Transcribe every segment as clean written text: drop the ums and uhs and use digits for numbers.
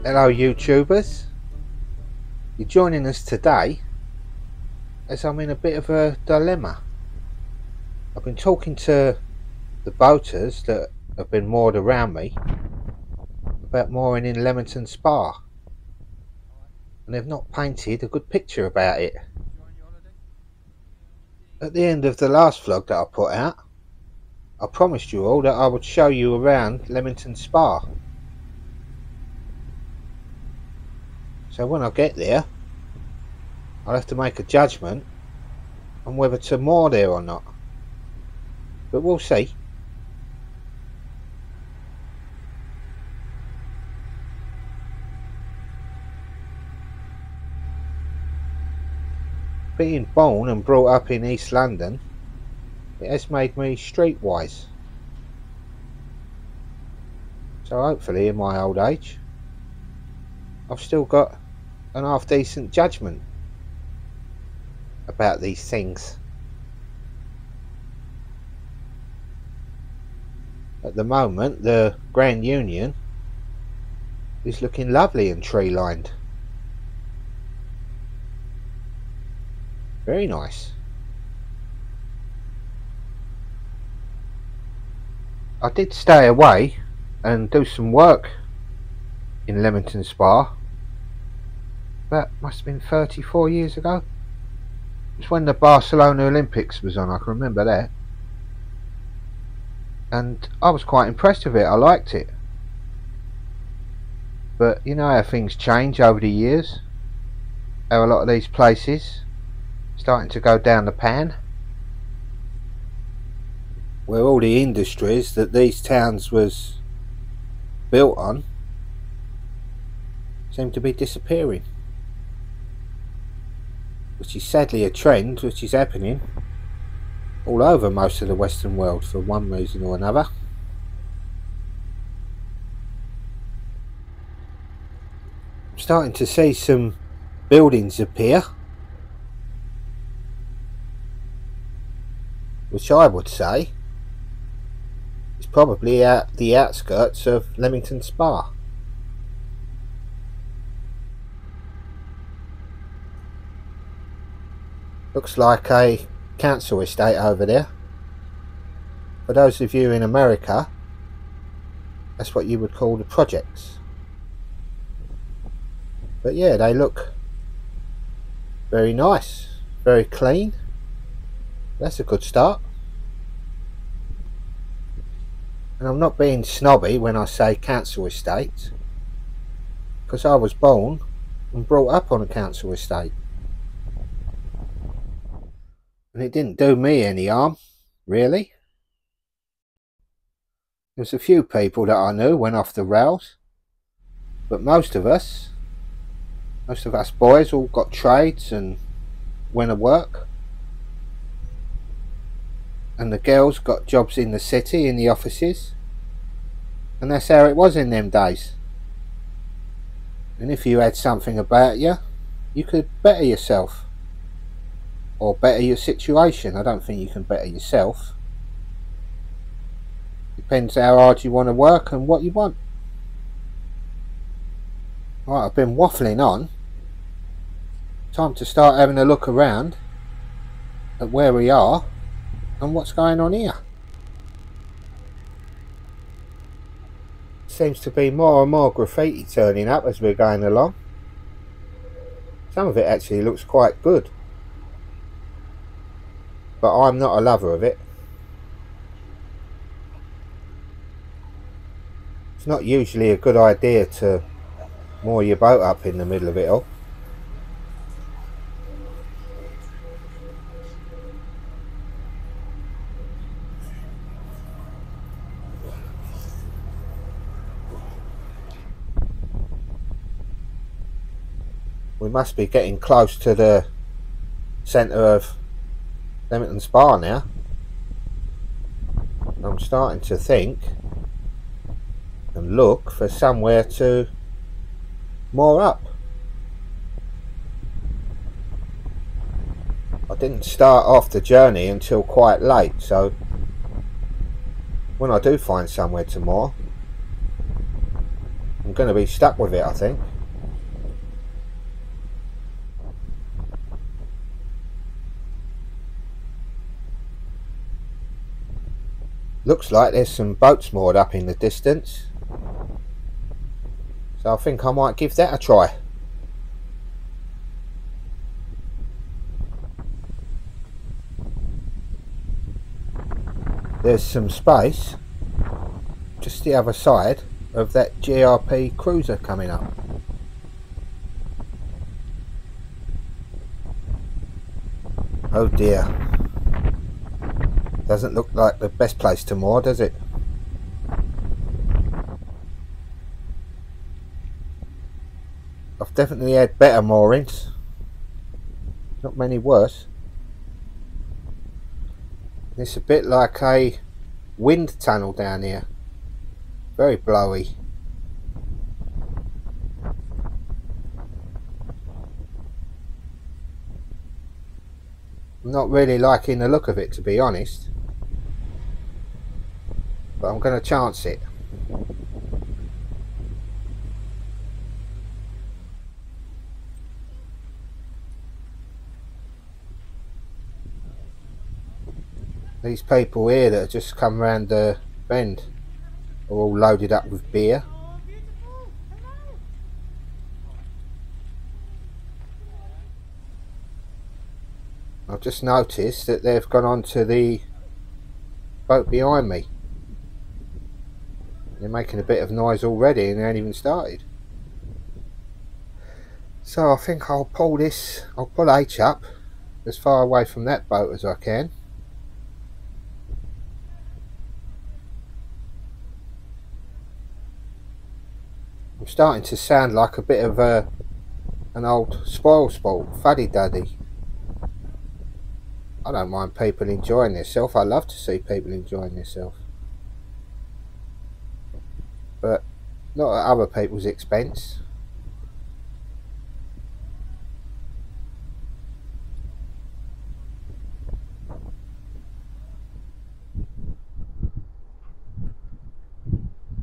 Hello YouTubers, you're joining us today as I'm in a bit of a dilemma. I've been talking to the boaters that have been moored around me about mooring in Leamington Spa, and they've not painted a good picture about it. At the end of the last vlog that I put out, I promised you all that I would show you around Leamington Spa. So when I get there, I'll have to make a judgment on whether to moor there or not. But we'll see. Being born and brought up in East London, it has made me streetwise. So hopefully in my old age, I've still got an half decent judgment about these things. At the moment the Grand Union is looking lovely and tree lined. Very nice. I did stay away and do some work in Leamington Spa. That must have been 34 years ago. It's when the Barcelona Olympics was on, I can remember that. And I was quite impressed with it, I liked it. But you know how things change over the years. How a lot of these places starting to go down the pan. Where all the industries that these towns was built on seem to be disappearing. Which is sadly a trend which is happening all over most of the Western world for one reason or another. I'm starting to see some buildings appear, which I would say is probably at the outskirts of Leamington Spa. Looks like a council estate over there. For those of you in America, that's what you would call the projects. But yeah, they look very nice, very clean. That's a good start. And I'm not being snobby when I say council estate, because I was born and brought up on a council estate. And it didn't do me any harm, really. There's a few people that I knew went off the rails, but most of us boys all got trades and went to work. And the girls got jobs in the city, in the offices. And that's how it was in them days. And if you had something about you, you could better yourself. Or better your situation. I don't think you can better yourself. Depends how hard you want to work and what you want. Right, I've been waffling on. Time to start having a look around at where we are and what's going on here. Seems to be more and more graffiti turning up as we're going along. Some of it actually looks quite good, but I'm not a lover of it. It's not usually a good idea to moor your boat up in the middle of it all. We must be getting close to the centre of Leamington Spa now. I'm starting to think and look for somewhere to moor up. I didn't start off the journey until quite late, so when I do find somewhere to moor, I'm going to be stuck with it, I think. Looks like there's some boats moored up in the distance, so I think I might give that a try. There's some space just the other side of that GRP cruiser coming up. Oh dear, doesn't look like the best place to moor, does it? I've definitely had better moorings, not many worse. It's a bit like a wind tunnel down here, very blowy. I'm not really liking the look of it, to be honest, but I'm going to chance it. These people here that have just come round the bend are all loaded up with beer. I've just noticed that they've gone on to the boat behind me. They're making a bit of noise already and they ain't even started. So I think I'll pull Aitch up as far away from that boat as I can. I'm starting to sound like a bit of an old spoil sport, fuddy-duddy. I don't mind people enjoying themselves. I love to see people enjoying themselves, but not at other people's expense.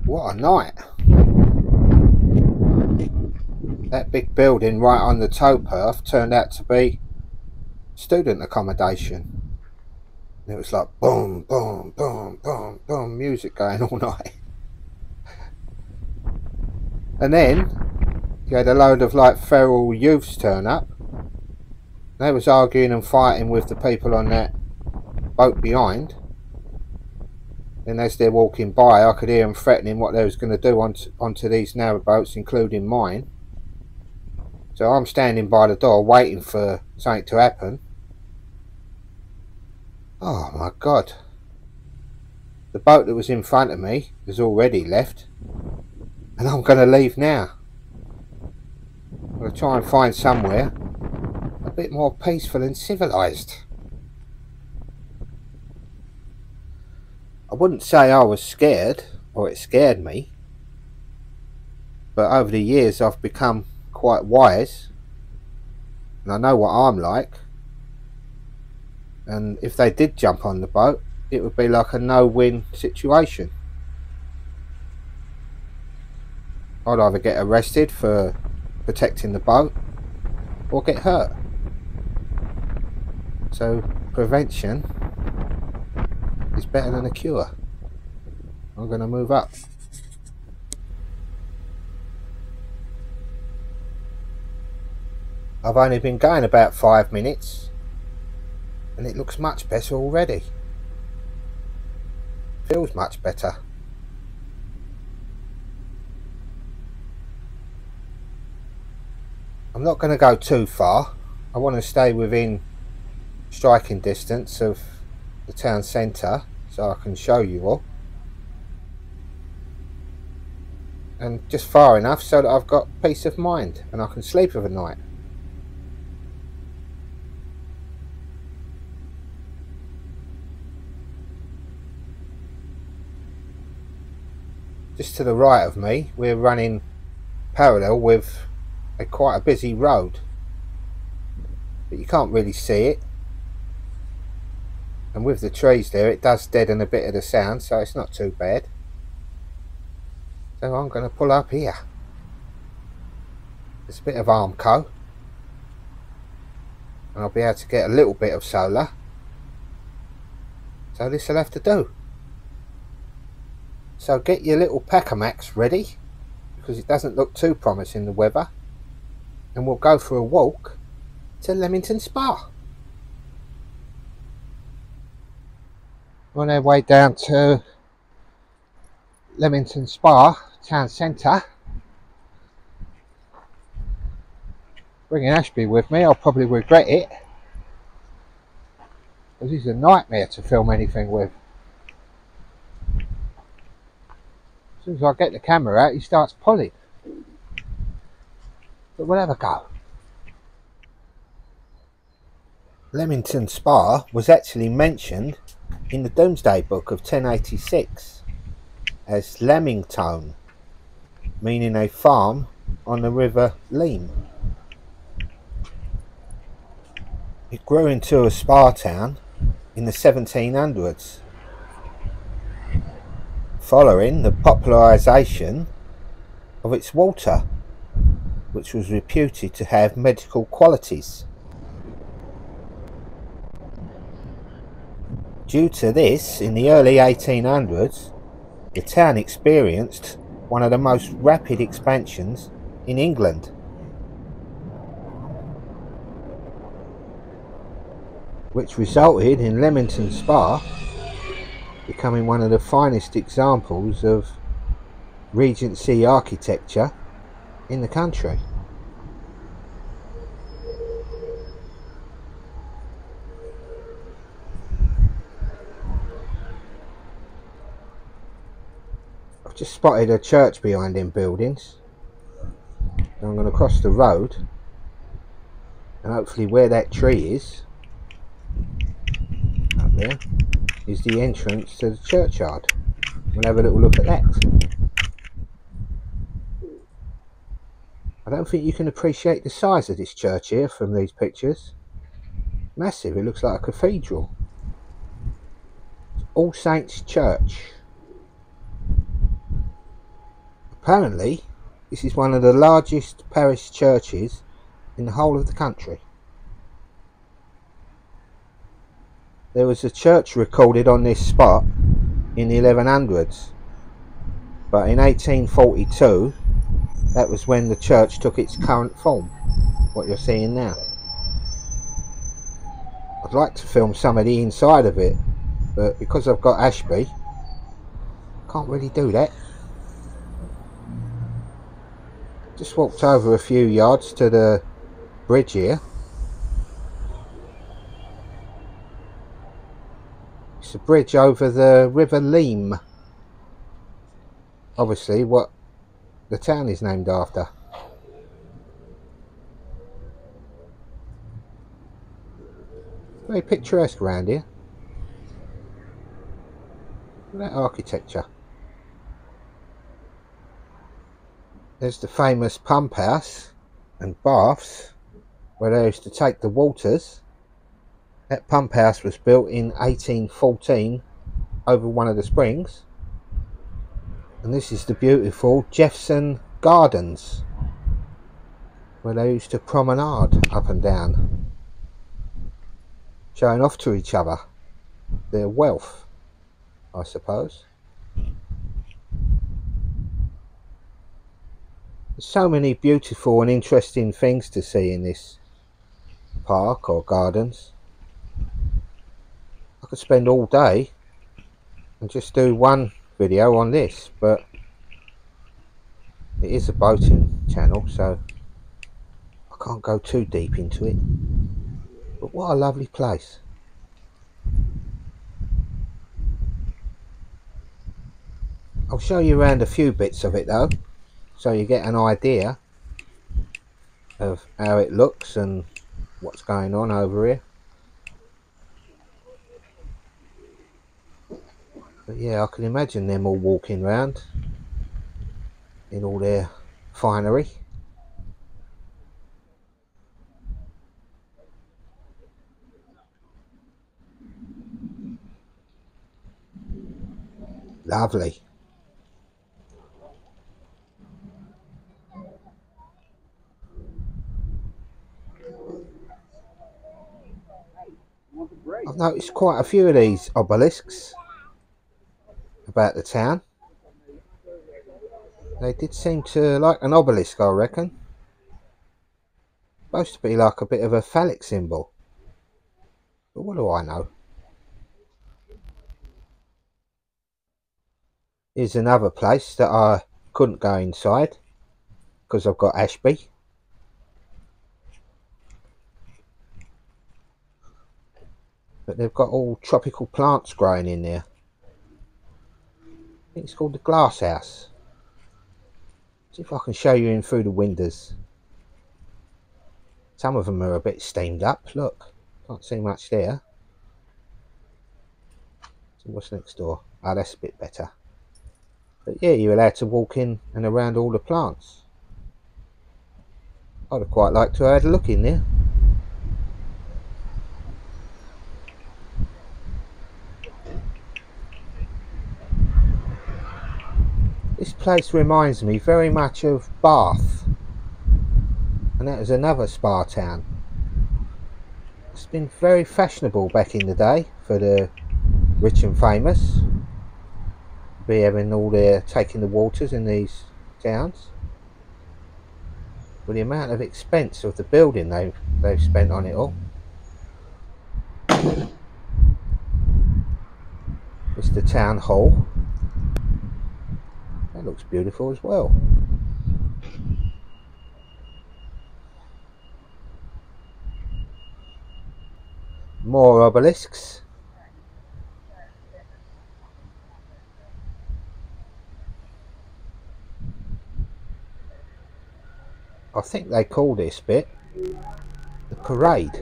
What a night! That big building right on the towpath turned out to be student accommodation. It was like boom, boom, boom, boom, boom, music going all night. And then you had a load of like feral youths turn up. They was arguing and fighting with the people on that boat behind. Then as they're walking by, I could hear them threatening what they was going to do onto these narrowboats, including mine. So I'm standing by the door waiting for something to happen. Oh my god. The boat that was in front of me has already left. And I'm going to leave now. I'm going to try and find somewhere a bit more peaceful and civilised. I wouldn't say I was scared, or it scared me. But over the years I've become quite wise. And I know what I'm like. And if they did jump on the boat, it would be like a no-win situation. I'd either get arrested for protecting the boat or get hurt. So prevention is better than a cure. I'm going to move up. I've only been going about 5 minutes and it looks much better already. Feels much better. I'm not going to go too far. I want to stay within striking distance of the town centre so I can show you all. And just far enough so that I've got peace of mind and I can sleep of a night. Just to the right of me, we're running parallel with quite a busy road, but you can't really see it, and with the trees there it does deaden a bit of the sound, so it's not too bad. So I'm going to pull up here. There's a bit of Armco, and I'll be able to get a little bit of solar, so this will have to do. So get your little Pacamax ready, because it doesn't look too promising, the weather, and we'll go for a walk to Leamington Spa. We're on our way down to Leamington Spa town centre. Bringing Ashby with me, I'll probably regret it, because he's a nightmare to film anything with. As soon as I get the camera out, he starts pulling. But we'll have a go. Leamington Spa was actually mentioned in the Domesday Book of 1086 as Leamington, meaning a farm on the river Leam. It grew into a spa town in the 1700s, following the popularisation of its water, which was reputed to have medical qualities. Due to this, in the early 1800s, the town experienced one of the most rapid expansions in England, which resulted in Leamington Spa becoming one of the finest examples of Regency architecture in the country. I've just spotted a church behind them buildings. I'm going to cross the road, and hopefully where that tree is up there is the entrance to the churchyard. We'll have a little look at that. I don't think you can appreciate the size of this church here from these pictures. Massive, it looks like a cathedral. It's All Saints Church. Apparently this is one of the largest parish churches in the whole of the country. There was a church recorded on this spot in the 1100s, but in 1842 that was when the church took its current form, what you're seeing now. I'd like to film some of the inside of it, but because I've got Ashby, I can't really do that. Just walked over a few yards to the bridge here. It's a bridge over the River Leam, obviously what the town is named after. Very picturesque around here. Look at that architecture. There's the famous pump house and baths where they used to take the waters. That pump house was built in 1814 over one of the springs. And this is the beautiful Jeffson Gardens, where they used to promenade up and down, showing off to each other their wealth, I suppose. There's so many beautiful and interesting things to see in this park or gardens. I could spend all day and just do one video on this, but it is a boating channel, so I can't go too deep into it. But what a lovely place. I'll show you around a few bits of it though, so you get an idea of how it looks and what's going on over here. But yeah, I can imagine them all walking around in all their finery. Lovely. noticed quite a few of these obelisks about the town. They did seem to like an obelisk, I reckon. Supposed to be like a bit of a phallic symbol. But what do I know? Here's another place that I couldn't go inside because I've got Ashby. But they've got all tropical plants growing in there. I think it's called the glass house. See if I can show you in through the windows. Some of them are a bit steamed up. Look, can't see much there. See what's next door. Oh, that's a bit better. But yeah, you're allowed to walk in and around all the plants. I'd have quite liked to have had a look in there. This place reminds me very much of Bath, and that was another spa town. It's been very fashionable back in the day for the rich and famous to be having all their taking the waters in these towns. With the amount of expense of the building they've spent on it all. It's the town hall. That looks beautiful as well. More obelisks. I think they call this bit the parade.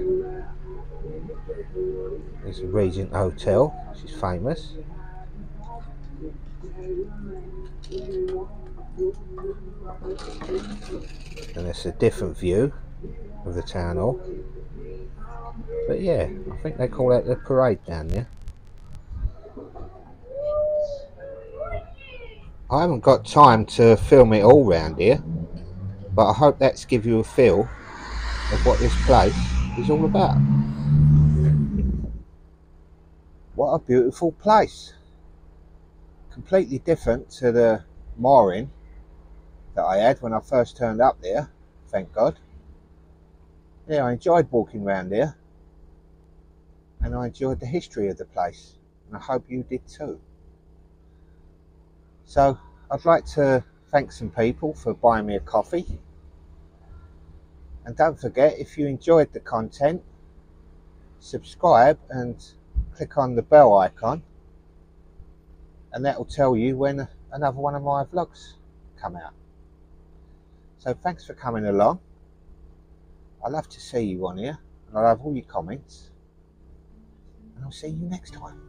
There's a Regent Hotel, which is famous. And it's a different view of the town hall. But yeah, I think they call that the parade down there. I haven't got time to film it all round here, but I hope that's give you a feel of what this place is all about. What a beautiful place. Completely different to the mooring that I had when I first turned up there, thank God. Yeah, I enjoyed walking around here, and I enjoyed the history of the place, and I hope you did too. So I'd like to thank some people for buying me a coffee, and don't forget, if you enjoyed the content, subscribe and click on the bell icon, and that will tell you when another one of my vlogs come out. So thanks for coming along. I love to see you on here, and I love all your comments, and I'll see you next time.